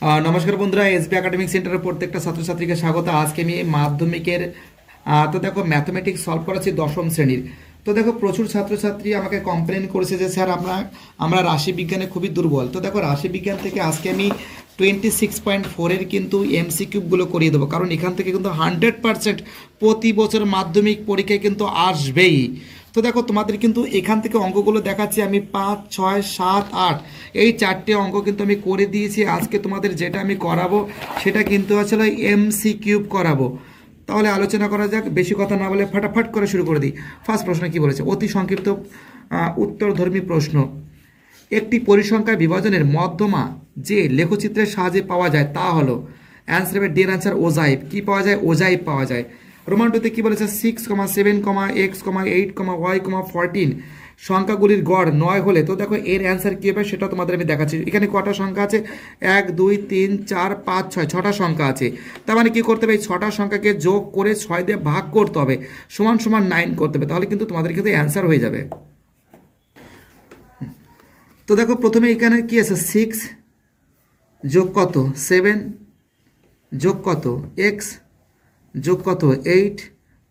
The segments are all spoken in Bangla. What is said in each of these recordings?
নমস্কার বন্ধুরা, এসবি একাডেমিক সেন্টারের প্রত্যেকটা ছাত্রছাত্রীকে স্বাগত। আজকে আমি মাধ্যমিকের তো দেখো ম্যাথমেটিক্স সলভ করাচ্ছি দশম শ্রেণীর। তো দেখো প্রচুর ছাত্রছাত্রী আমাকে কমপ্লেন করেছে যে স্যার আমরা রাশিবিজ্ঞানে খুবই দুর্বল। তো দেখো রাশিবিজ্ঞান থেকে আজকে আমি 26.4-এর কিন্তু এমসিকিউগুলো করিয়ে দেবো, কারণ এখান থেকে কিন্তু 100% প্রতি বছর মাধ্যমিক পরীক্ষায় কিন্তু আসবেই। তো দেখো তোমাদের কিন্তু এখান থেকে অঙ্কগুলো দেখাচ্ছি আমি 5, 6, 7, 8 এই চারটে অঙ্ক কিন্তু আমি করে দিয়েছি। আজকে তোমাদের যেটা আমি করাবো সেটা কিন্তু আসলে এমসিকিউ করাবো। তাহলে আলোচনা করা যাক, বেশি কথা না বলে ফাটাফাট করে শুরু করে দিই। ফার্স্ট প্রশ্ন কি বলেছে, অতি সংক্ষিপ্ত উত্তরধর্মী প্রশ্ন। একটি পরিসংখ্যা বিভাজনের মধ্যমা যে লেখচিত্রের সাহায্যে পাওয়া যায় তা হলো, অ্যান্সার হবে ডের অ্যান্সার ওজাইব। কি পাওয়া যায়? ওজাইব পাওয়া যায়। রোমান টুতে কি বলেছে, 6, 7, x, 8, y, 14 সংখ্যাগুলির গড় 9 হলে, তো দেখো এর অ্যান্সার কী হবে সেটা তোমাদের আমি দেখাচ্ছি। এখানে কটা সংখ্যা আছে? 1, 2, 3, 4, 5, 6 ছটা সংখ্যা আছে। তার মানে কী করতে হবে? এই ছটা সংখ্যাকে যোগ করে 6 দিয়ে ভাগ করতে হবে, সমান সমান 9 করতে হবে, তাহলে কিন্তু তোমাদের কিন্তু অ্যান্সার হয়ে যাবে। তো দেখো প্রথমে এখানে কি আছে, 6 যোগ কত 7 যোগ কত এক্স যোগ কত 8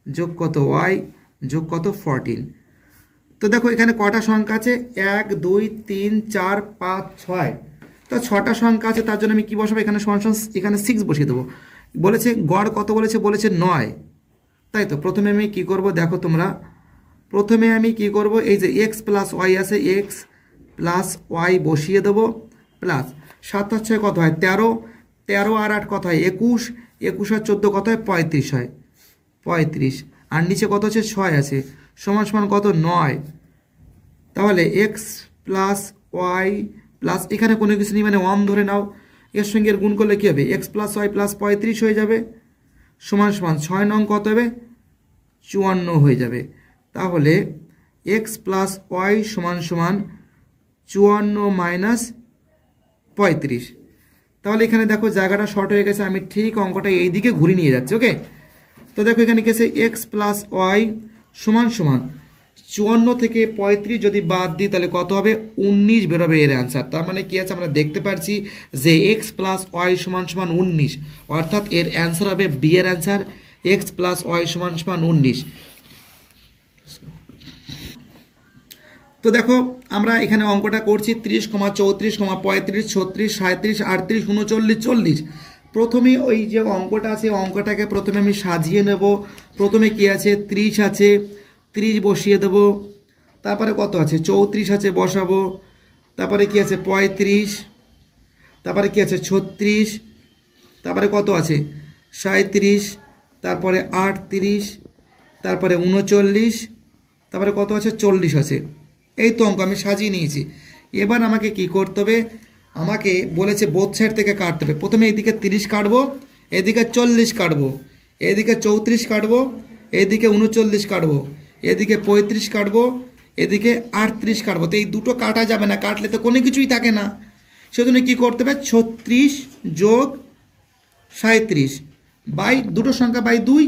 যোগ কত ওয়াই যোগ কত 14। তো দেখো এখানে কটা সংখ্যা আছে? 1, 2, 3, 4, 5, 6। তো ছটা সংখ্যা আছে, তার জন্য আমি কি বসাবো? এখানে সমান এখানে 6 বসিয়ে দেবো। বলেছে গড় কত বলেছে? বলেছে 9। তাই তো প্রথমে আমি কি করব দেখো তোমরা, প্রথমে আমি কি করব, এই যে এক্স প্লাস ওয়াই আছে, এক্স প্লাস ওয়াই বসিয়ে দেবো, প্লাস 7 আর 6 কত হয়? 13, 13 আর 8 কত হয়? 21, 21 আর 14 কত হয়? 35 হয়, 35। আর নিচে কত আছে? 6 আছে, সমান সমান কত? 9। তাহলে এক্স প্লাস ওয়াই প্লাস এখানে কোনো কিছু নেই, মানে 1 ধরে নাও, এর সঙ্গে এর গুণ করলে কী হবে? এক্স প্লাস ওয়াই প্লাস 35 হয়ে যাবে, সমান সমান 6 নং কত হবে? 54 হয়ে যাবে। তাহলে এক্স প্লাস ওয়াই সমান সমান 54 মাইনাস 35। তাহলে এখানে দেখো জায়গাটা শর্ট হয়ে গেছে, আমি ঠিক অঙ্কটা এই দিকে ঘুরে নিয়ে যাচ্ছি। ওকে, তো দেখো এখানে গেছে এক্স প্লাস ওয়াই সমান সমান 54 থেকে 35 যদি বাদ দিই তাহলে কত হবে? 19 বেরোবে এর অ্যান্সার। তার মানে কি আছে? আমরা দেখতে পাচ্ছি যে এক্স প্লাস ওয়াই সমান সমান 19, অর্থাৎ এর অ্যান্সার হবে বি এর অ্যান্সার, এক্স প্লাস ওয়াই সমান সমান 19। তো দেখো আমরা এখানে অঙ্কটা করছি 30, 34, 35, 36, 37, 38, 39, 40। প্রথমে ওই যে অঙ্কটা আছে অঙ্কটাকে প্রথমে আমি সাজিয়ে নেব। প্রথমে কি আছে? 30 আছে, 30 বসিয়ে দেব। তারপরে কত আছে? 34 আছে, বসাবো। তারপরে কি আছে? 35। তারপরে কি আছে? 36। তারপরে কত আছে? 37। তারপরে 38। তারপরে 39। তারপরে কত আছে? 40 আছে। এই তো অঙ্ক আমি সাজিয়ে নিয়েছি। এবার আমাকে কি করতে হবে? আমাকে বলেছে বোথ সাইড থেকে কাটতে হবে। প্রথমে এদিকে 30 কাটবো, এদিকে 40 কাটবো, এদিকে 34 কাটবো, এদিকে 39 কাটবো, এদিকে 35 কাটবো, এদিকে 38 কাটবো। তো এই দুটো কাটা যাবে না, কাটলে তো কোনো কিছুই থাকে না। সেজন্য কী করতে হবে? 36 যোগ 37 বাই দুটো সংখ্যা বাই 2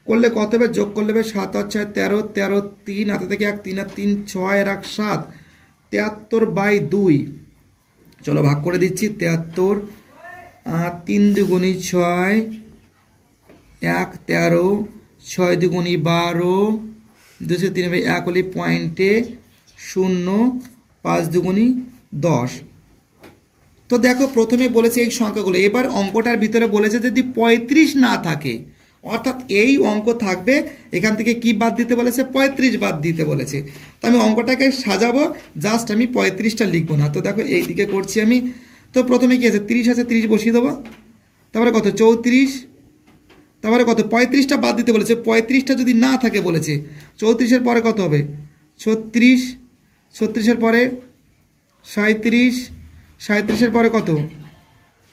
করলে কত হবে? যোগ করলে হবে 7 আর 6 13, 13, 3 হাতে থেকে 1, 3 আর 3 6 আর 1 7, 73 বাই 2। চলো ভাগ করে দিচ্ছি। 73 আর 3 দুগুণি 6, 1 13, 6 দুগুণি 12, 203 বাই 1 হলে পয়েন্টে 0, 5 দুগুণি 10। তো দেখো প্রথমে বলেছে এই সংখ্যাগুলো। এবার অঙ্কটার ভিতরে বলেছে যদি 35 না থাকে, অর্থাৎ এই অঙ্ক থাকবে, এখান থেকে কি বাদ দিতে বলেছে? 35 বাদ দিতে বলেছে। তো আমি অঙ্কটাকে সাজাবো, জাস্ট আমি 35টা লিখবো না। তো দেখো এই দিকে করছি আমি। তো প্রথমে কি আছে? 30 আছে, 30 বসিয়ে দেবো। তারপরে কত? 34। তারপরে কত? 35টা বাদ দিতে বলেছে। 35টা যদি না থাকে বলেছে, 34-এর পরে কত হবে? 36, 36-এর পরে 37, 37-এর পরে কত?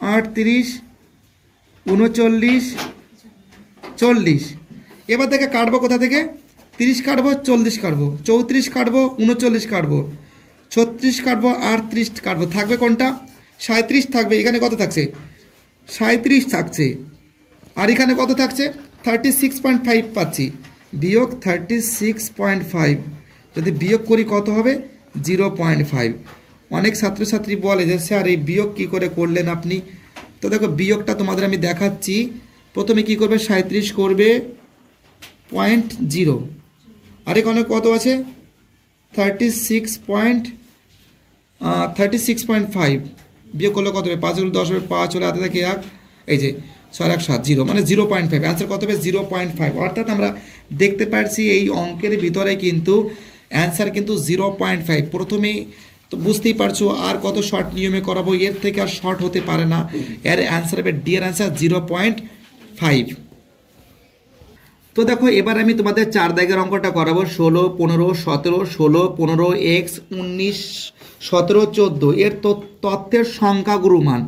38, 39, 40। এবার থেকে কাটবো কোথা থেকে? 30 কাটবো, 40 কাটবো, 34 কাটবো, 39 কাটবো, 36 কাটবো, 38 কাটবো। থাকবে কোনটা? 37 থাকবে। এখানে কত থাকছে? 37 থাকছে। আর এখানে কত থাকছে? 36.5 পাচ্ছি, বিয়োগ 36.5। যদি বিয়োগ করি কত হবে? 0.5। অনেক ছাত্রছাত্রী বলে যে স্যার এই বিয়োগ কী করে করলেন আপনি। তো দেখো বিয়োগটা তোমাদের আমি দেখাচ্ছি। প্রথমে কি করবে, 37 করবে 0.0, আর এখানে কত আছে 36.5, বিয়োগ করলে কত হবে, 5 হলে 10 হবে, 5 হলে হাতে থাকে 1, এই যে 6 1 7 0, মানে 0.5, অ্যান্সার কত হবে 0.5। অর্থাৎ আমরা দেখতে পাচ্ছি এই অঙ্কের ভিতরে কিন্তু অ্যান্সার কিন্তু 0.5। প্রথমেই তো বুঝতেই পারছো আর কত শর্ট নিয়মে করাবো, এর থেকে আর শর্ট হতে পারে না। এর অ্যান্সার হবে ডি এর অ্যান্সার 0.5। তো দেখো এবার আমি তোমাদের 4 দাগের অঙ্কটা করাবো। 16 15 17 16 15 x 19 17 14 এর তথ্যের সংখ্যাগুরু মান।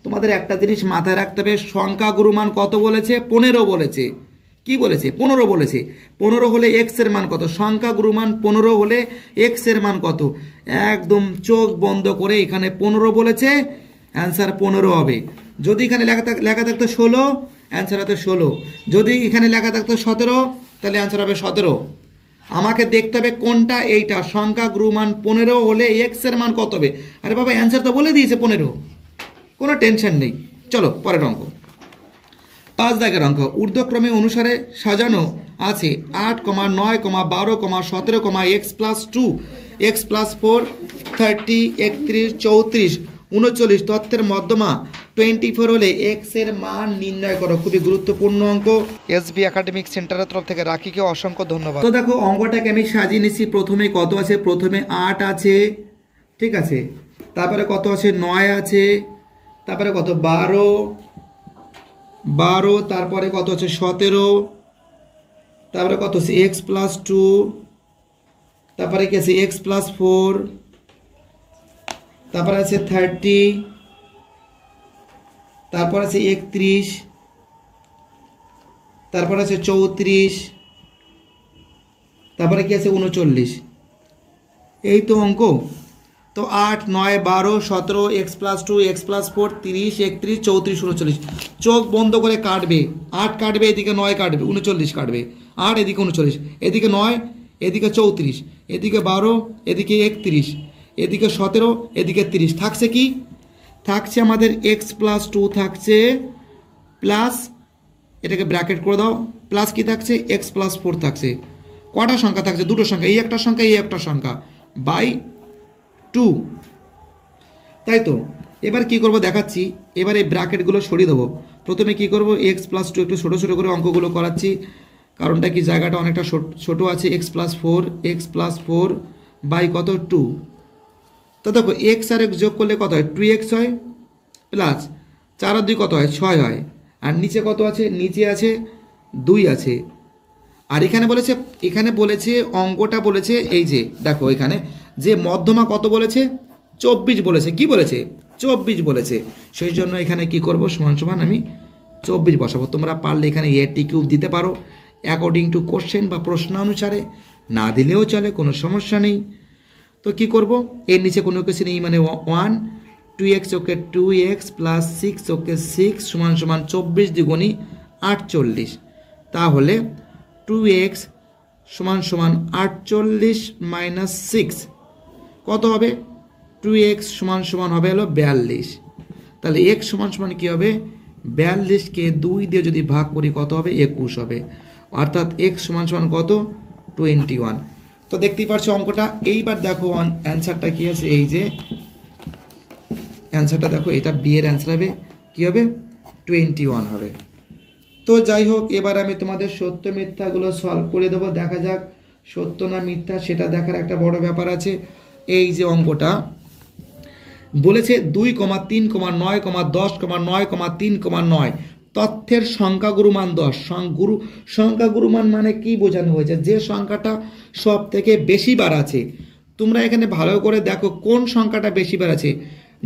তোমাদের একটা জিনিস মাথায় রাখতে হবে, সংখ্যাগুরু মান কত বলেছে, 15 বলেছে। কি বলেছে, 15 বলেছে। 15 হলে এক্স এর মান কত, সংখ্যাগুরু মান 15 হলে এক্স এর মান কত। একদম চোখ বন্ধ করে এখানে 15 বলেছে, অ্যান্সার 15 হবে। যদি এখানে লেখা থাকতো 16, অ্যান্সার হতো 16। যদি এখানে লেখা থাকতো 17, তাহলে অ্যান্সার হবে 17। আমাকে দেখতে হবে কোনটা, এইটা সংখ্যাগুরু মান 15 হলে এক্স এর মান কত হবে। আরে বাবা অ্যান্সার তো বলে দিয়েছে 15, কোনো টেনশন নেই। চলো পরের অঙ্ক। 5 দাগের অঙ্ক। ঊর্ধ্বক্রমে অনুসারে সাজানো আছে 8, 9, 12, 17, x+2, x+4, 30, 31, 34, 39 তথ্যের মধ্যমা 24 হলে এক্স এর মান নির্ণয় করো। খুবই গুরুত্বপূর্ণ অঙ্ক। এসবি একাডেমিক সেন্টারের তরফ থেকে রাখিকে অসংখ্য ধন্যবাদ। তো দেখো অঙ্কটাকে আমি সাজিয়ে নিচ্ছি। প্রথমে কত আছে, প্রথমে 8 আছে, ঠিক আছে, তারপরে কত আছে 9 আছে, তারপরে কত 12, তারপরে কত আছে 17, তারপরে কত আছে x+2, তারপরে কি আছে x+4, তারপরে আছে 30, তারপর আছে 31, তারপর আছে 34, তারপরে কি আছে 39। এই তো অঙ্ক। তো 8, 9, 12, 17, x+2, x+4, 30, 31, 34, 39। চোখ বন্ধ করে কাটবে। 8 কাটবে, এদিকে 9 কাটবে, 39 কাটবে। 8 এদিকে 39, এদিকে 9, এদিকে 34, এদিকে 12, এদিকে 31, এদিকে 17, এদিকে 30। থাকছে কি, থাকছে আমাদের x+2 থাকছে, প্লাস এটাকে ব্র্যাকেট করে দাও, প্লাস কি থাকছে x+4 থাকছে। কটা সংখ্যা থাকছে, দুটো সংখ্যা, এই একটা সংখ্যা, এই একটা সংখ্যা, বাই 2, তাই তো। এবার কি করব দেখাচ্ছি। এবার এই ব্র্যাকেটগুলো সরিয়ে দেবো। প্রথমে কি করব, x+2 একটু ছোটো ছোটো করে অঙ্কগুলো করাচ্ছি, কারণটা কি জায়গাটা অনেকটা ছোটো আছে। x+4 বাই কত 2। তো দেখো এক্স আর এক্স যোগ করলে কত হয়, 2x হয়, প্লাস 4 আর 2 কত হয়, 6 হয়। আর নিচে কত আছে, নিচে আছে 2 আছে। আর এখানে বলেছে অঙ্কটা বলেছে, এই যে দেখো এখানে যে মধ্যমা কত বলেছে, 24 বলেছে। কি বলেছে, 24 বলেছে। সেই জন্য এখানে কি করব, সমান সমান আমি 24 বসাবো। তোমরা পারলে এখানে a/3 দিতে পারো অ্যাকর্ডিং টু কোশ্চেন বা প্রশ্ন অনুসারে, না দিলেও চলে, কোনো সমস্যা নেই। তো কি করব, এর নিচে কোনো কিছু নেই, মানে 1, 2x ওকে 2x প্লাস 6 ওকে 6 সমান সমান 24 দ্বিগুণী 48। তাহলে 2x সমান সমান 48 মাইনাস 6 কত হবে, 2x সমান সমান হবে হলো 42। তাহলে x সমান সমান কী হবে, 42কে 2 দিয়ে যদি ভাগ করি কত হবে, 21 হবে। অর্থাৎ x সমান সমান কত, 21। তো দেখতেই পাচ্ছ অঙ্কটা। এইবার দেখো অ্যান্সারটা কী আছে, এই যে অ্যান্সারটা দেখো, এটা বি এর অ্যান্সার হবে, কী হবে, 21 হবে। তো যাই হোক, এবার আমি তোমাদের সত্য মিথ্যাগুলো সলভ করে দেবো। দেখা যাক সত্য না মিথ্যা, সেটা দেখার একটা বড় ব্যাপার আছে। এই যে অঙ্কটা বলেছে 2, 3, 9, 10, 9, 3, 9 তথ্যের সংখ্যাগুরু মান 10। সংখ্যাগুরু মান মানে কি বোঝানো হয়েছে, যে সংখ্যাটা সব থেকে বেশি বার আছে। তোমরা এখানে ভালো করে দেখো কোন সংখ্যাটা বেশি বার আছে।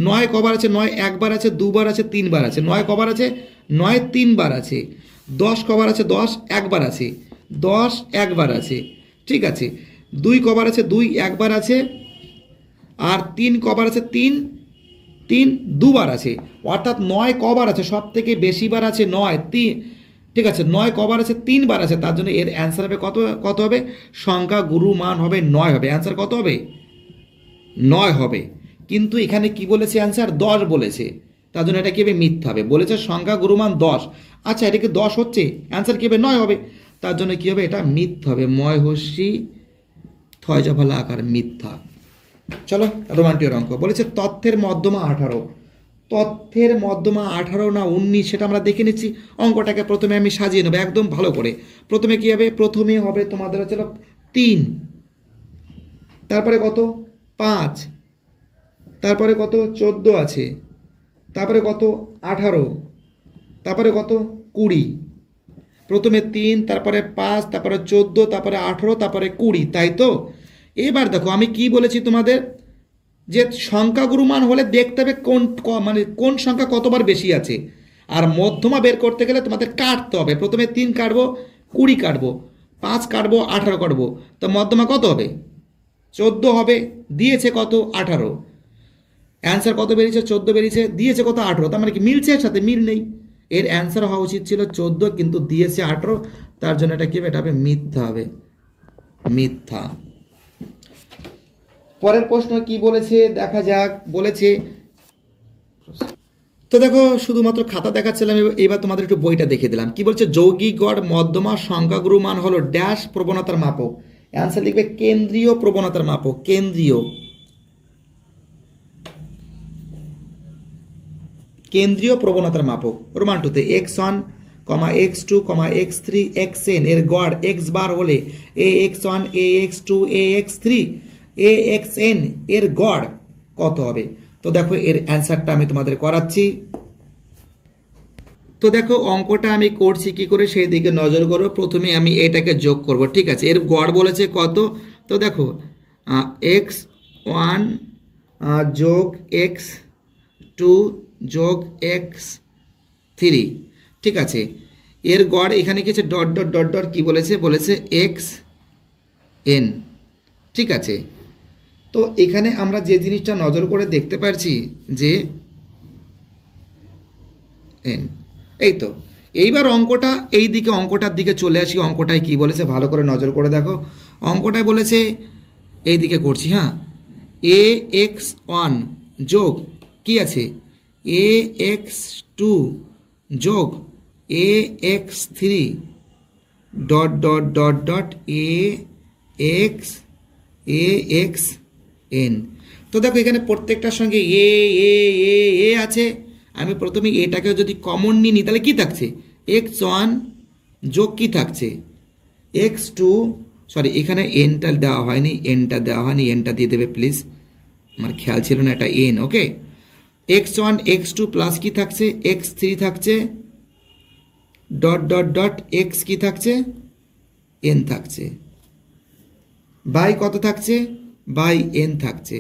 9 কবার আছে, 9 একবার আছে, দুবার আছে, 3 বার আছে। 9 কবার আছে, 9 3 বার আছে। 10 কবার আছে, 10 একবার আছে, 10 একবার আছে, ঠিক আছে। 2 কবার আছে, 2 একবার আছে। আর 3 কবার আছে, 3 দুবার আছে। অর্থাৎ 9 কবার আছে, সব থেকে বেশি বার আছে 9, 3, ঠিক আছে। 9 কবার আছে, 3 বার আছে। তার জন্য এর অ্যান্সার হবে কত হবে, সংখ্যা গুরু মান হবে 9 হবে। অ্যান্সার কত হবে, 9 হবে। কিন্তু এখানে কি বলেছে অ্যান্সার 10 বলেছে, তার জন্য এটা কি হবে মিথ্যা হবে। বলেছে সংখ্যা গুরুমান 10, আচ্ছা এটা কি 10 হচ্ছে, অ্যান্সার কি হবে 9 হবে, তার জন্য কি হবে এটা মিথ্যা হবে। ময় হস্যি থয় জফলা আকার মিথ্যা। চলো রোমান্টিকের অঙ্ক বলেছে তথ্যের মধ্যমা 18, তথ্যের মধ্যমা 18 না 19 সেটা আমরা দেখে নিচ্ছি। অঙ্কটাকে প্রথমে আমি সাজিয়ে নেবো একদম ভালো করে। প্রথমে কি হবে, প্রথমে হবে তোমাদের হচ্ছে 3, তারপরে কত 5, তারপরে কত 14 আছে, তারপরে কত 18, তারপরে কত 20, প্রথমে 3, তারপরে 5, তারপরে 14, তারপরে 18, তারপরে 20, তাই তো। এবার দেখো আমি কি বলেছি তোমাদের, যে সংখ্যাগুরু মান হলে দেখতে হবে মানে কোন সংখ্যা কতবার বেশি আছে, আর মধ্যমা বের করতে গেলে তোমাদের কাটতে হবে। প্রথমে 3 কাটবো, 20 কাটবো, 5 কাটবো, 18 কাটবো, তো মধ্যমা কত হবে 14 হবে, দিয়েছে কত 18, অ্যান্সার কত বেরিয়েছে 14 বেরিয়েছে, দিয়েছে কত 18, তার মানে কি মিলছে, এর সাথে মিল নেই। এর অ্যান্সার হওয়া উচিত ছিল 14 কিন্তু দিয়েছে 18, তার জন্য এটা কি হবে, এটা হবে মিথ্যা হবে, মিথ্যা। পরের প্রশ্ন কি বলেছে দেখা যাক। বলেছে তো দেখো শুধুমাত্র খাতা দেখাচ্ছিলাম, এবার তোমাদের একটু বইটা দেখে দিলাম। কি বলছে, যৌগিক গড় মধ্যমা সংখ্যাগুরু মান হলো ড্যাশ প্রবণতার মাপক। অ্যান্সার লিখবে কেন্দ্রীয় প্রবণতার মাপক, কেন্দ্রীয়, কেন্দ্রীয় প্রবণতার মাপক। রোমান টুতে x1, x2, x3, xn এর গড় x বার হলে ax1, ax2, ax3, axn এর গড় কত হবে। তো দেখো এর অ্যান্সারটা আমি তোমাদের করাচ্ছি। তো দেখো অঙ্কটা আমি করছি কি করে সেই দিকে নজর করো। প্রথমে আমি এটাকে যোগ করব, ঠিক আছে। এর গড় বলেছে কত, তো দেখো x1 যোগ x2 যোগ x3, ঠিক আছে। এর গড় এখানে কি আছে ডট ডট ডট ডট কি বলেছে, বলেছে xn, ঠিক আছে। তো এখানে আমরা যে জিনিসটা নজর করে দেখতে পারছি যে n, এই তো। এইবার অঙ্কটা এই দিকে, অঙ্কটার দিকে চলে আসি। অঙ্কটায় কি বলেছে ভালো করে নজর করে দেখো। অঙ্কটায় বলেছে এই দিকে করছি, হ্যাঁ, ax1 যোগ কি আছে ax2 যোগ ax3 dot dot dot dot axn। তো দেখো এখানে প্রত্যেকটার সঙ্গে এ আছে। আমি প্রথমে এটাকে যদি কমন নিই তাহলে কি থাকছে x1 যোগ কি থাকছে x2, সরি এখানে এনটা দেওয়া হয়নি, এনটা দেওয়া হয়নি, এনটা দিয়ে দেবে প্লিজ, আমার খেয়াল ছিল না এটা এন, ওকে। x1 x2 প্লাস কি থাকছে x3 থাকছে ডট ডট ডট x কি থাকছে n থাকছে, বাই কত থাকছে বাই n থাকছে।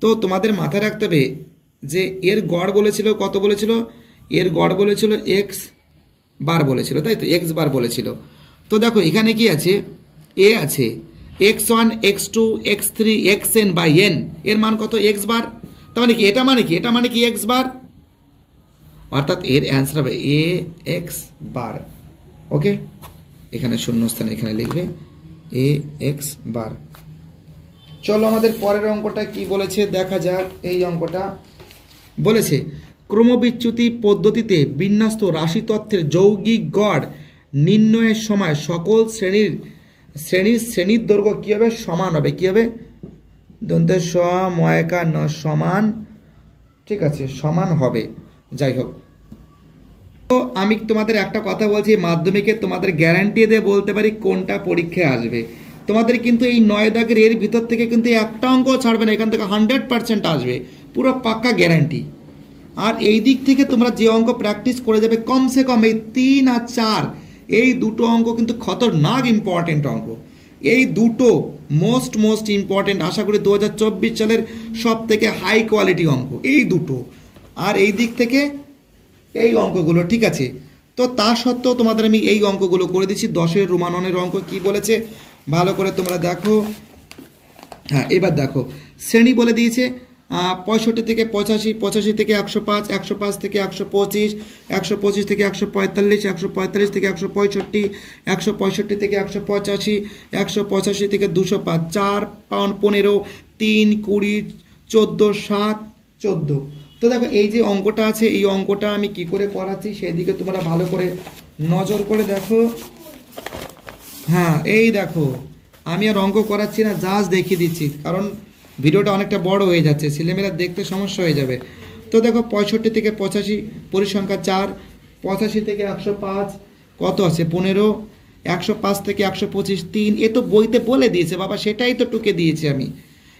তো তোমাদের মাথায় রাখতে হবে যে এর গড় বলেছিল কত বলেছিল, এর গড় বলেছিল x বার বলেছিল, তাই তো x বার বলেছিল। তো দেখো এখানে কি আছে এ আছে x1 x2 x3 xn by n, এর মান কত x বার, তার মানে কি এটা মানে কি, এটা মানে কি x বার, অর্থাৎ এর অ্যান্সার হবে এ এক্স বার, ওকে। এখানে শূন্যস্থানে এখানে লিখবে এ এক্স বার। চলো আমাদের পরের অঙ্কটা কি বলেছে দেখা যাক। এই অঙ্কটা বলেছে ক্রমবিচ্যুতি পদ্ধতিতে বিন্যস্ত রাশিতত্ত্বের যৌগিক গড় নির্ণয়ের সময় সকল শ্রেণীর দৈর্ঘ্য কী হবে সমান হবে, কী হবে দন্তে স ময়কা ন সমান, ঠিক আছে সমান হবে। যাই হোক, তো আমি তোমাদের একটা কথা বলছি, মাধ্যমিকে তোমাদের গ্যারান্টি দিয়ে বলতে পারি কোনটা পরীক্ষায় আসবে। তোমাদের কিন্তু এই 9 দাগের এর ভিতর থেকে কিন্তু একটা অঙ্ক ছাড়বে না, এখান থেকে 100% আসবে, পুরো পাক্কা গ্যারান্টি। আর এই দিক থেকে তোমরা যে অঙ্ক প্র্যাকটিস করে যাবে কমসে কম এই 3 আর 4, এই দুটো অঙ্ক কিন্তু খতরনাক ইম্পর্টেন্ট অঙ্ক। এই দুটো মোস্ট ইম্পর্টেন্ট, আশা করি 2024 সালের সব থেকে হাই কোয়ালিটি অঙ্ক এই দুটো। আর এই দিক থেকে এই অঙ্কগুলো, ঠিক আছে। তো তা সত্ত্বেও তোমাদের আমি এই অঙ্কগুলো করে দিচ্ছি। 10-এর রোমাননের অঙ্ক কি বলেছে ভালো করে তোমরা দেখো। হ্যাঁ এবার দেখো শ্রেণী বলে দিয়েছে 65 থেকে 85, 85 থেকে 105, 105 থেকে 125, 125 থেকে 145, 145 থেকে 165, 165 থেকে 185, 185 থেকে 205, 4, 5, 15, 3, 20, 14 7 14। তো দেখো এই যে অঙ্কটা আছে, এই অঙ্কটা আমি কি করে করাচ্ছি সেদিকে তোমরা ভালো করে নজর করে দেখো। হ্যাঁ এই দেখো, আমি আর অঙ্ক করাচ্ছি না, জাস্ট দেখিয়ে দিচ্ছি, কারণ ভিডিওটা অনেকটা বড় হয়ে যাচ্ছে, ছেলেমেয়েরা দেখতে সমস্যা হয়ে যাবে। তো দেখো 65 থেকে 85 পরিসংখ্যা 4, 85 থেকে 105 কত আছে 15, 105 থেকে 125 3, এ তো বইতে বলে দিয়েছে বাবা, সেটাই তো টুকে দিয়েছি আমি।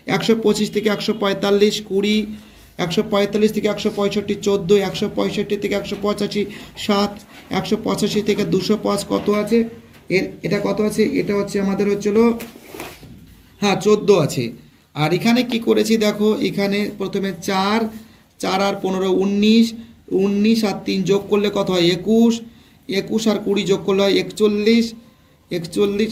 125 থেকে 145 20, 145 থেকে 165 14, 165 থেকে 185 7, 185 থেকে 205 কত আছে, এটা কত আছে, এটা হচ্ছে আমাদের হচ্ছিল, হ্যাঁ 14 আছে। আর এখানে কি করেছি দেখো, এখানে প্রথমে 4 4 আর 15 19, 19 আর 3 যোগ করলে কত হয় 21, 21 আর 20 যোগ করলে হয় 41, 41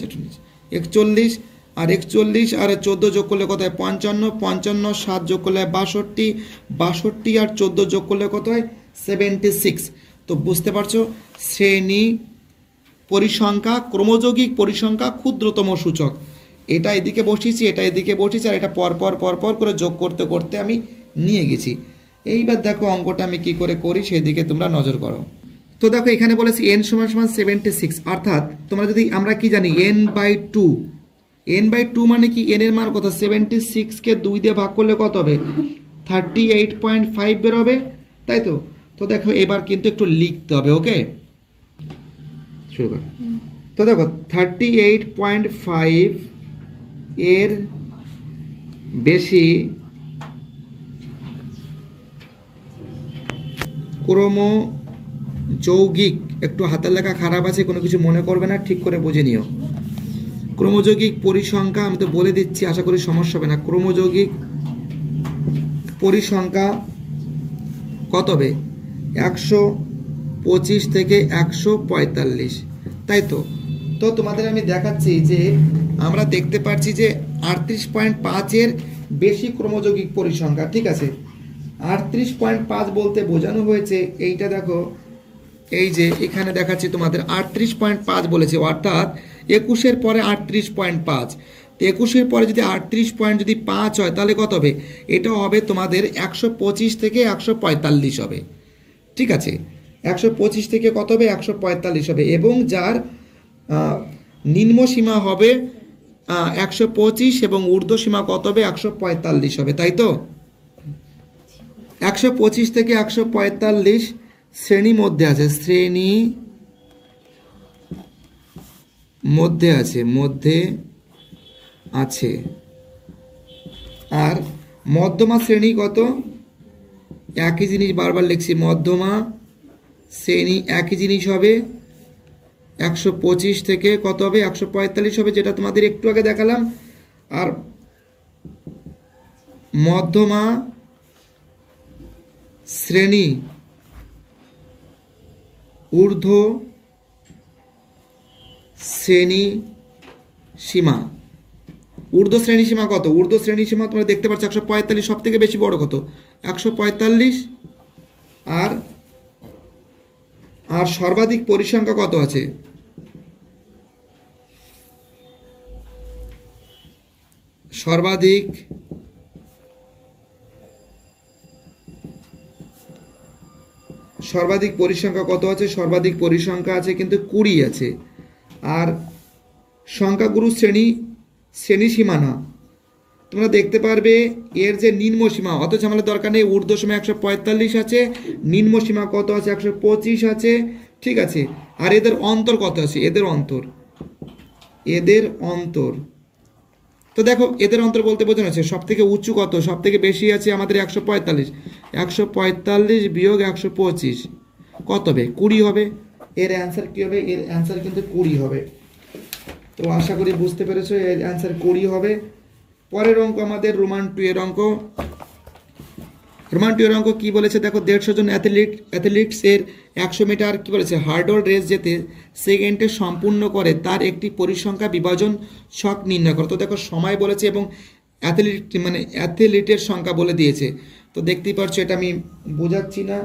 41 আর 41 আর 14 যোগ করলে কত হয় 55, 55 7 যোগ করলে হয় 62, 62 আর 14 যোগ করলে কত হয় 76। তো বুঝতে পারছো, শ্রেণী পরিসংখ্যা, ক্রমযৌগিক পরিসংখ্যা ক্ষুদ্রতম সূচক, এটা এদিকে বসিয়েছি, এটা এদিকে বসিয়েছি, আর এটা পর করে যোগ করতে করতে আমি নিয়ে গেছি। এইবার দেখো অঙ্কটা আমি কি করে করি সেদিকে তোমরা নজর করো। তো দেখো এখানে বলেছি n সমান সমান 76, অর্থাৎ তোমরা যদি, আমরা কি জানি n/2, n/2 মানে কি, n এর মান কত, 76কে 2 দিয়ে ভাগ করলে কত হবে 38.5 বের হবে, তাই তো। তো দেখো এবার কিন্তু একটু লিখতে হবে, ওকে শুরু কর। তো দেখো 38.5 এর বেশি ক্রমযৌগিক, একটু হাতের লেখা খারাপ আছে, কোনো কিছু মনে করবে না, ঠিক করে বুঝে নিও। ক্রমযৌগিক পরিসংখ্যা, আমি তো বলে দিচ্ছি, আশা করি সমস্যা হবে না। ক্রমযৌগিক পরিসংখ্যা কত হবে 125 থেকে 145, তাই তো। তো তোমাদের আমি দেখাচ্ছি যে আমরা দেখতে পাচ্ছি যে 38.5 এর বেশি ক্রমযৌগিক পরিসংখ্যা, ঠিক আছে। 38.5 বলতে বোঝানো হয়েছে, এইটা দেখো, এই যে এখানে দেখাচ্ছি তোমাদের 38.5 বলেছে, অর্থাৎ 21-এর পরে 38.5, তো 21-এর পরে যদি 38.5 হয় তাহলে কত হবে, এটা হবে তোমাদের 125 থেকে 145 হবে, ঠিক আছে। 125 থেকে কত হবে 145 হবে, এবং যার নিম্ন সীমা হবে 125 এবং ঊর্ধ্ব সীমা কত হবে 145 হবে, তাই তো। 125 থেকে 145 শ্রেণী মধ্যে আছে, শ্রেণী মধ্যে আছে। আর মধ্যমা শ্রেণী কত, একই জিনিস বারবার লিখছি, মধ্যমা শ্রেণী একই জিনিস হবে 125 থেকে কত হবে 145 হবে, যেটা তোমাদের একটু আগে দেখালাম। আর মধ্যমা শ্রেণী ঊর্ধ্ব শ্রেণী সীমা, ঊর্ধ্ব শ্রেণী সীমা কত, ঊর্ধ্ব শ্রেণী সীমা তোমরা দেখতে পাচ্ছ 145, সব থেকে বেশি বড় কত 145, আর সর্বাধিক পরিসংখ্যা কত আছে, সর্বাধিক পরিসংখ্যা কত আছে, সর্বাধিক পরিসংখ্যা আছে কিন্তু 20 আছে। আর সংখ্যাগুরু শ্রেণী সীমা না, তোমরা দেখতে পারবে এর যে নিম্ন সীমা, অত ঝামেলার দরকার নেই, ঊর্ধ্ব সীমা 145 আছে, নিম্ন সীমা কত আছে 125 আছে, ঠিক আছে। আর এদের অন্তর কত আছে, এদের অন্তর, তো দেখো এদের অন্তর বলতে বোঝানো আছে সব থেকে উঁচু কত, সব থেকে বেশি আছে আমাদের 145, 145 বিয়োগ 125 কত হবে 20 হবে, এর অ্যান্সার কি হবে, এর অ্যান্সার কিন্তু 20 হবে। তো আশা করি বুঝতে পেরেছো, এর অ্যান্সার 20 হবে। পরের অঙ্ক আমাদের রোমান 2 এর অঙ্ক। রোমান 2 এর অঙ্ক কি বলেছে দেখো, 150 জন অ্যাথলিটস এর 100 মিটার কি বলেছে হার্ডল রেস যেতে সেকেন্ডে সম্পূর্ণ করে, তার একটি পরিসংখ্যা বিভাজন ছক নির্ণয় করো। তো দেখো সময় বলেছে এবং অ্যাথলিটের সংখ্যা বলে দিয়েছে। তো দেখতেই পাচ্ছ, এটা আমি বোঝাচ্ছি না,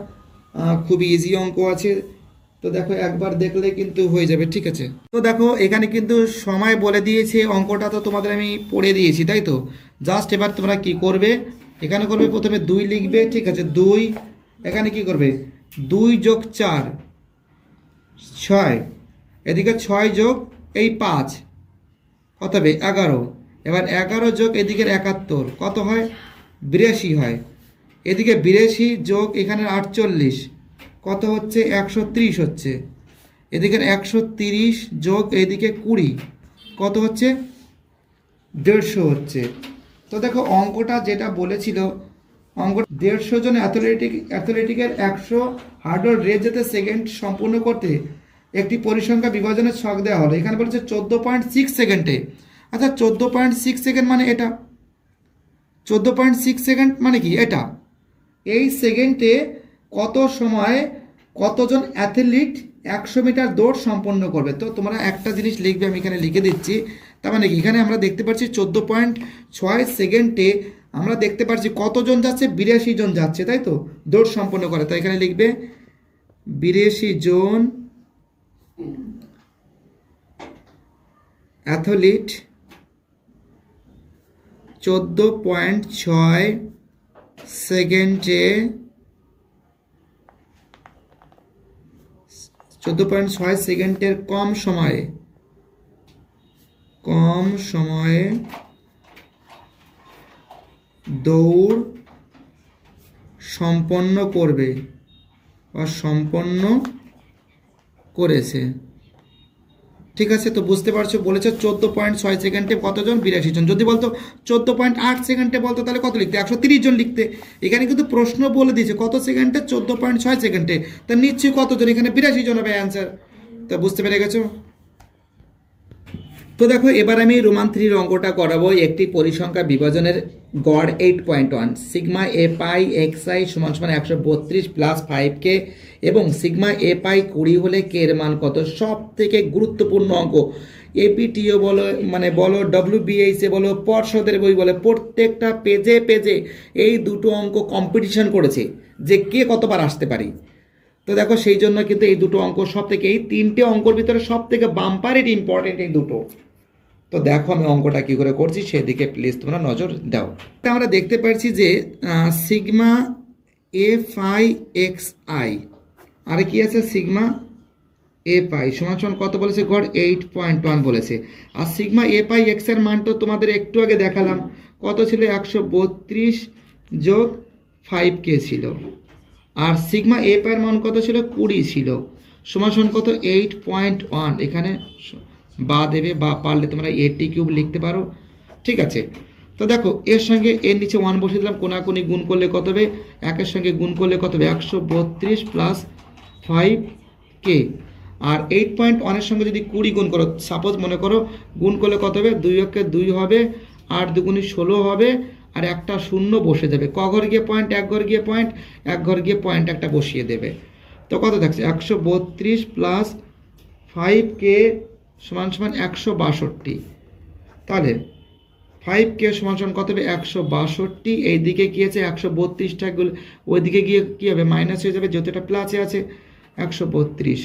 খুবই ইজি অঙ্ক আছে। তো দেখো একবার দেখলে কিন্তু হয়ে যাবে, ঠিক আছে। তো দেখো এখানে কিন্তু সময় বলে দিয়েছে, অঙ্কটা তো তোমাদের আমি পড়ে দিয়েছি, তাই তো। জাস্ট এবার তোমরা কি করবে, এখানে করবে প্রথমে 2 লিখবে, ঠিক আছে, 2, এখানে কি করবে 2 যোগ 4 6, এদিকে 6 যোগ এই 5 কত হবে 11, এবার 11 যোগ এদিকের 71 কত হয় 82 হয়, এদিকে 82 যোগ এখানে 48 কত হচ্ছে 130 হচ্ছে, এদিকের 130 যোগ এদিকে 20 কত হচ্ছে 150 হচ্ছে। তো দেখো অঙ্কটা যেটা বলেছিল, অঙ্ক 150 জন অ্যাথলেটিকের 100 হার্ডল রেস যেতে সেকেন্ড সম্পূর্ণ করতে একটি পরিসংখ্যা বিভাজনের ছক দেওয়া হলো, এখানে বলেছে 14.6 সেকেন্ডে। আচ্ছা 14.6 সেকেন্ড মানে এটা, 14.6 সেকেন্ড মানে কি এটা, এই সেকেন্ডে কত সময়ে কতজন অ্যাথলিট 100 মিটার দৌড় সম্পন্ন করবে। তো তোমরা একটা জিনিস লিখবে, আমি এখানে লিখে দিচ্ছি। তার মানে কি এখানে আমরা দেখতে পাচ্ছি 14.6 সেকেন্ডে আমরা দেখতে পাচ্ছি কতজন যাচ্ছে 82 জন যাচ্ছে, তাই তো দৌড় সম্পন্ন করে। তো এখানে লিখবে 82 জন অ্যাথলিট 14.6 সেকেন্ডে 14.6 সেকেন্ডের কম সময়ে দৌড় সম্পন্ন করবে বা সম্পন্ন করেছে, ঠিক আছে। তো বুঝতে পারছো বলেছে 14.6 সেকেন্ডে কতজন 82 জন। যদি বলতো 14.8 সেকেন্ডে বলতো তাহলে কত লিখতে 130 জন লিখতে। এখানে কিন্তু প্রশ্ন বলে দিয়েছে কত সেকেন্ডে 14.6 সেকেন্ডে, তা নিশ্চয়ই কতজন, এখানে 82 জন হবে অ্যান্সার। তো বুঝতে পেরে গেছো। তো দেখো এবার আমি রোমান 3 অঙ্কটা করাবো। একটি পরিসংখ্যা বিভাজনের গড় 8.1 sigma A I X I সমান সমান 132 প্লাস 5k এবং সিগমা এ পাই 20 হলে কে এর মান কত। সব থেকে গুরুত্বপূর্ণ অঙ্ক, এপিটিও বলো মানে বলো ডব্লিউবিএইচএ বলো পর্ষদের বই বলে প্রত্যেকটা পেজে পেজে এই দুটো অঙ্ক কম্পিটিশন করেছে যে কে কতবার আসতে পারি। তো দেখো সেই জন্য কিন্তু এই দুটো অঙ্ক সব থেকে, এই 3টে অঙ্কর ভিতরে সব থেকে বাম্পারের ইম্পর্টেন্ট এই দুটো। তো দেখো আমি অঙ্কটা কি করে করছি সেদিকে প্লিজ তোমরা নজর দাও। আমরা দেখতে পাচ্ছি যে sigma F I X I আর কি আছে সিগমা এ পাই সমান সমান কত বলেছে গড় 8.1 বলেছে। আর সিগমা এ পাই এক্স এর মান তো তোমাদের একটু আগে দেখালাম কত ছিল 132 যোগ 5k ছিল, আর সিগমা এ পাই এর মান কত ছিল 20 ছিল, সমান সমান কত 8.1। এখানে বা দেবে বা পারলে তোমরা এটি কিউব লিখতে পারো, ঠিক আছে। তো দেখো এর সঙ্গে এর নিচে 1 বসিয়ে দিলাম, কোনাকুনি গুণ করলে কত হবে, একের সঙ্গে গুণ করলে কত হবে 132 প্লাস 5k, আর 8.1 এর সঙ্গে যদি 20 গুণ করো, সাপোজ মনে করো গুণ করলে কত হবে 2 একে 2 হবে, 8 দুগুণে 16 হবে, আর একটা শূন্য বসে যাবে, ক ঘর গিয়ে পয়েন্ট, এক ঘর গিয়ে পয়েন্ট, এক ঘর গিয়ে পয়েন্ট একটা বসিয়ে দেবে। তো কত থাকছে 132 প্লাস 5k সমান সমান 162, তাহলে 5k সমান সমান কত হবে 162, এইদিকে কি আছে 132টা ওইদিকে গিয়ে কী হবে মাইনাস হয়ে যাবে, যেহেতু এটা প্লাসে আছে 132।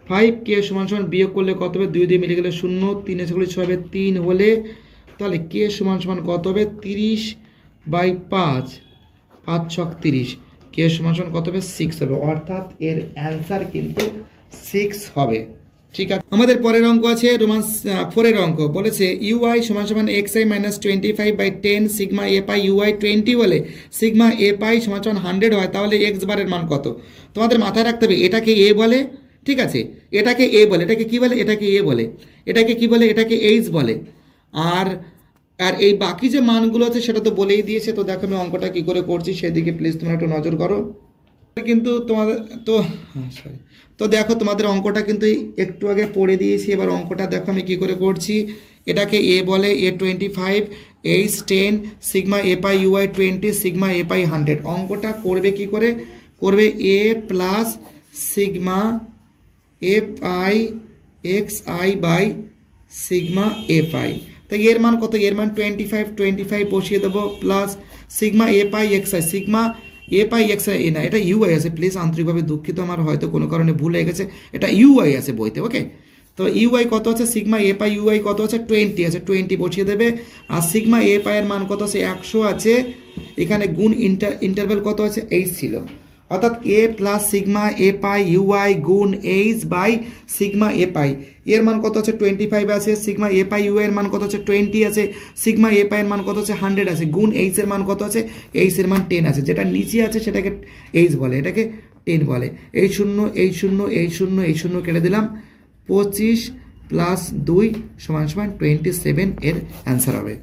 5k সমান সমান বিয়োগ করলে কত হবে 2 দিয়ে মিলে গেলে 0, 3 এসে গেলে 6 হবে 3 হলে, তাহলে k সমান সমান কত হবে 30/5, 5 ছক 30, k সমান সমান কত হবে 6 হবে, অর্থাৎ এর অ্যান্সার কিন্তু 6 হবে। ঠিক আছে, আমাদের পরের অঙ্ক আছে রোমান 4 এর অঙ্ক। বলেছে ইউআই সমান সমান x i minus 25/10 sigma A pi UI 20 বলে সিগমা এ পাই সমান সমান 100 হয়, তাহলে এক্স বারের মান কত। তোমাদের মাথায় রাখতে হবে এটাকে এ বলে, ঠিক আছে, এটাকে এ বলে, এটাকে কি বলে, এটাকে এ বলে, এটাকে কি বলে, এটাকে এইচ বলে, আর আর এই বাকি যে মানগুলো আছে সেটা তো বলেই দিয়েছে। তো দেখো আমি অঙ্কটা কি করে করছি সেদিকে প্লিজ তোমরা একটু নজর করো। কিন্তু তোমাদের তো সরি, তো দেখো তোমাদের অঙ্কটা কিন্তু একটু আগে পড়ে দিয়েছি, এবার অঙ্কটা দেখো আমি কি করে করছি। এটাকে এ বলে A 25 H 10 sigma A pi UI 20 sigma A I 100। অঙ্কটা করবে কি করে, করবে A plus sigma A I X I by sigma A I. তো এর মান কত, এর মান 25 বসিয়ে দেবো, plus sigma A I X I, sigma A I X I, এ না এটা ইউআই আছে, প্লিজ আন্তরিকভাবে দুঃখিত, আমার হয়তো কোনো কারণে ভুল হয়ে গেছে, এটা ইউআই আছে বইতে, ওকে। তো তো ইউআই কত আছে, সিগমা এ পাই ইউআই কত আছে 20 আছে, 20 বসিয়ে দেবে। আর সিগমা এ পাইয়ের মান কত আছে 100 আছে, এখানে গুণ ইন্টারভ্যাল কত আছে এইচ ছিল, অর্থাৎ A plus sigma A pi UI গুণ H by sigma A I, এর মান কত আছে 25 আছে, সিগমা এ পাই ইউআই এর মান কত আছে 20 আছে, সিগমা এ পাই এর মান কত আছে 100 আছে, গুণ এইচ এর মান কত আছে, এইচ এর মান 10 আছে, যেটা নিচে আছে সেটাকে এইচ বলে, এটাকে 10 বলে। এই শূন্য এই শূন্য এই শূন্য এই শূন্য কেটে দিলাম, 25 প্লাস 2 সমান সমান 27 এর অ্যান্সার হবে।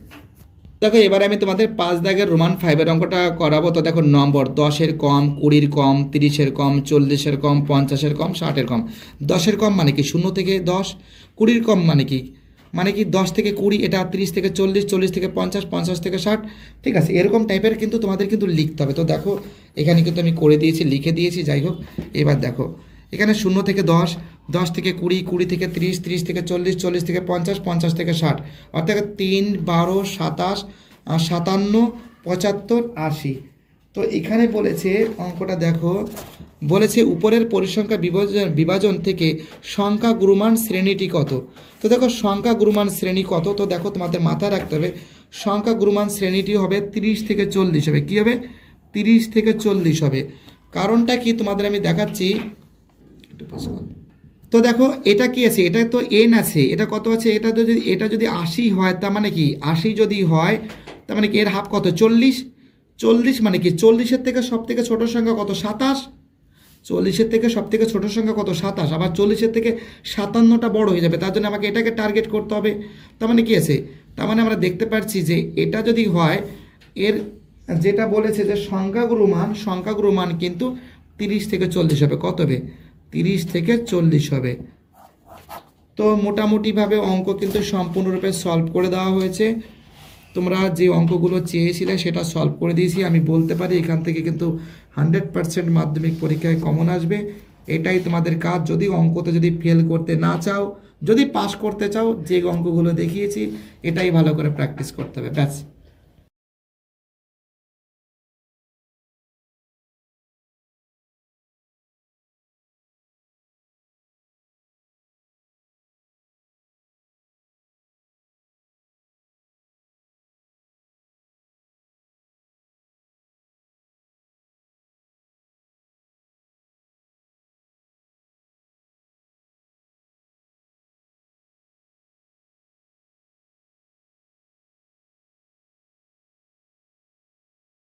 দেখো এবারে আমি তোমাদের 5 দাগের রোমান 5-এর অঙ্কটা করাবো। তো দেখো নম্বর 10-এর কম, 20-এর কম, 30-এর কম, 40-এর কম, 50-এর কম, 60-এর কম। 10-এর কম মানে কি 0 থেকে 10, 20-এর কম মানে কি 10 থেকে 20, এটা 30 থেকে 40, 40 থেকে 50, 50 থেকে 60, ঠিক আছে, এরকম টাইপের কিন্তু তোমাদের কিন্তু লিখতে হবে। তো দেখো এখানে কিন্তু আমি করে দিয়েছি, লিখে দিয়েছি, যাই হোক এবার দেখো এখানে 0 থেকে 10, 10 থেকে 20, 20 থেকে 30, 30 থেকে 40, 40 থেকে 50, 50 থেকে 60, অর্থাৎ 3, 12, 27, 57, 75, 80। তো এখানে বলেছে অঙ্কটা দেখো, বলেছে উপরের পরিসংখ্যা বিভাজন থেকে সংখ্যা গুরুমান শ্রেণীটি কত। তো দেখো সংখ্যা গুরুমান শ্রেণী কত, তো দেখো তোমাদের মাথায় রাখতে হবে সংখ্যা গুরুমান শ্রেণীটি হবে 30 থেকে 40 হবে, কি হবে 30 থেকে 40 হবে। কারণটা কি তোমাদের আমি দেখাচ্ছি। তো দেখো এটা কি আছে, এটা তো এন আছে, এটা কত আছে, এটা যদি 80 হয় তার মানে কি 80 যদি হয় তার মানে কি এর হাফ কত 40, 40 মানে কি 40-এর থেকে সব থেকে ছোট সংখ্যা কত 27, 40-এর থেকে সব থেকে ছোট সংখ্যা কত 27, আবার 40-এর থেকে 57টা বড় হয়ে যাবে, তার জন্য আমাকে এটাকে টার্গেট করতে হবে। তার মানে কি আছে, তার মানে আমরা দেখতে পাচ্ছি যে এটা যদি হয়, এর যেটা বলেছে যে সংখ্যাগুরু মান কিন্তু 30 থেকে 40 হবে, কত হবে 30 থেকে 40 হবে। তো মোটামুটিভাবে অঙ্ক কিন্তু সম্পূর্ণরূপে সলভ করে দেওয়া হয়েছে। তোমরা যে অঙ্কগুলো চেয়েছিলে সেটা সলভ করে দিয়েছি। আমি বলতে পারি এখান থেকে কিন্তু 100% মাধ্যমিক পরীক্ষায় কমন আসবে, এটাই তোমাদের কাজ। যদি অঙ্কতে যদি ফেল করতে না চাও, যদি পাস করতে চাও, যে অঙ্কগুলো দেখিয়েছি এটাই ভালো করে প্র্যাকটিস করতে হবে, ব্যাস।